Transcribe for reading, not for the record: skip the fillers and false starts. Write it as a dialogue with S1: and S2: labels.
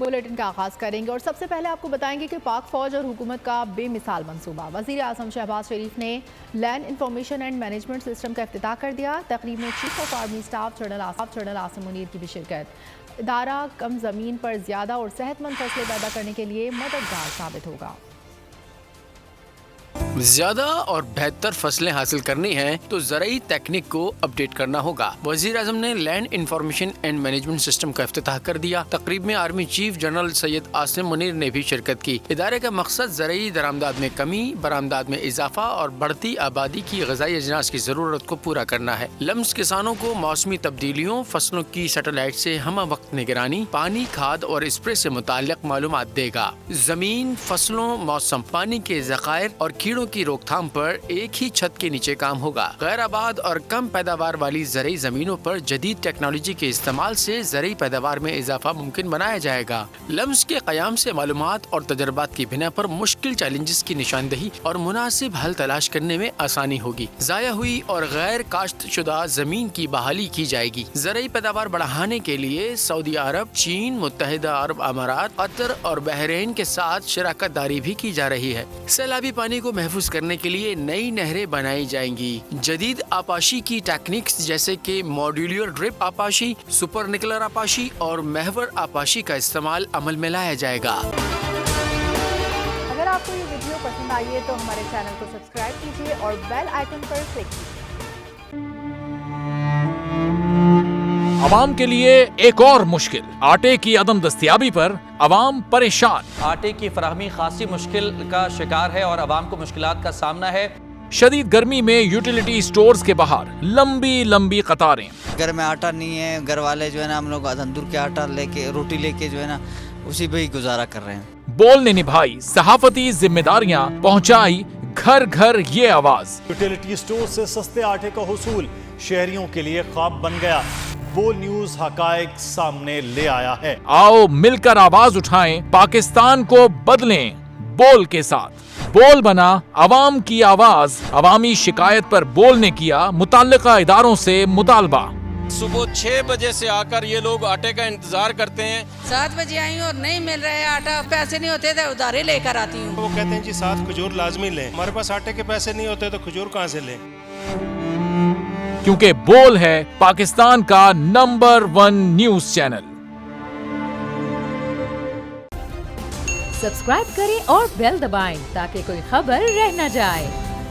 S1: Bulletin کا آغاز کریں گے اور سب سے پہلے آپ کو بتائیں گے کہ پاک فوج اور حکومت کا بے مثال منصوبہ. وزیر اعظم شہباز شریف نے land information and management system کا افتتاح کر دیا. تقریب میں chief of army staff general Asim Munir کی بھی شرکت. ادارہ کم زمین پر زیادہ اور صحت مند فصلیں پیدا کرنے کے لیے مددگار ثابت ہوگا.
S2: زیادہ اور بہتر فصلیں حاصل کرنی ہیں تو زرعی تکنیک کو اپڈیٹ کرنا ہوگا. وزیر اعظم نے land information and management system کا افتتاح کر دیا. تقریب میں army chief general Syed Asim Munir نے بھی شرکت کی. ادارے کا مقصد زرعی درآمدات میں کمی، برآمدات میں اضافہ اور بڑھتی آبادی کی غذائی اجناس کی ضرورت کو پورا کرنا ہے. لمس کسانوں کو موسمی تبدیلیوں، فصلوں کی سیٹلائٹ سے ہمہ وقت نگرانی، پانی، کھاد اور اسپرے سے متعلق معلومات دے گا. زمین، فصلوں، موسم، پانی کے ذخائر اور کیڑوں کی روک تھام پر ایک ہی چھت کے نیچے کام ہوگا. غیر آباد اور کم پیداوار والی زرعی زمینوں پر جدید ٹیکنالوجی کے استعمال سے زرعی پیداوار میں اضافہ ممکن بنایا جائے گا. لمس کے قیام سے معلومات اور تجربات کی بنا پر مشکل چیلنجز کی نشاندہی اور مناسب حل تلاش کرنے میں آسانی ہوگی. ضائع ہوئی اور غیر کاشت شدہ زمین کی بحالی کی جائے گی. زرعی پیداوار بڑھانے کے لیے سعودی عرب، چین، متحدہ عرب امارات، قطر اور بحرین کے ساتھ شراکت داری بھی کی جا رہی ہے. سیلابی پانی کو محفوظ کرنے کے لیے نئی نہریں بنائی جائیں گی. جدید آپاشی کی ٹیکنیکس جیسے کہ ماڈیولر ڈرپ آپاشی، سپر نکلر آپاشی اور محور آپاشی کا استعمال عمل میں لایا جائے گا.
S1: اگر آپ کو یہ ویڈیو پسند آئی ہے تو ہمارے چینل کو سبسکرائب کیجیے اور بیل آئیکن پر کلک کیجیے.
S3: عوام کے لیے ایک اور مشکل، آٹے کی عدم دستیابی پر عوام پریشان.
S4: آٹے کی فراہمی خاصی مشکل کا شکار ہے اور عوام کو مشکلات کا سامنا ہے.
S3: شدید گرمی میں یوٹیلیٹی سٹورز کے باہر لمبی قطاریں.
S5: گھر میں آٹا نہیں ہے، گھر والے جو ہے نا ہم لوگ تندور کے آٹا لے کے، روٹی لے کے جو ہے نا اسی پہ ہی گزارا کر رہے ہیں. بول نے نبھائی صحافتی ذمہ داریاں، پہنچائی گھر گھر یہ آواز.
S6: یوٹیلیٹی سٹور سے سستے آٹے کا حصول شہریوں کے لیے خواب بن گیا. بول نیوز حقائق سامنے لے آیا ہے.
S3: آؤ مل کر آواز اٹھائیں، پاکستان کو بدلیں بول کے ساتھ. بول بنا عوام کی آواز. عوامی شکایت پر بول نے کیا متعلقہ اداروں سے مطالبہ.
S7: صبح 6 بجے سے آ کر یہ لوگ آٹے کا انتظار کرتے ہیں.
S8: 7 بجے آئی ہوں اور نہیں مل رہا ہے آٹا. پیسے نہیں ہوتے تھے ادھارے لے کر آتی ہوں.
S7: وہ کہتے ہیں جی 7 کھجور لازمی لیں. ہمارے پاس آٹے کے پیسے نہیں ہوتے تو کھجور کہاں سے لیں؟
S3: کیونکہ بول ہے پاکستان کا نمبر 1 نیوز چینل.
S9: سبسکرائب کریں اور بیل دبائیں تاکہ کوئی خبر رہ نہ جائے.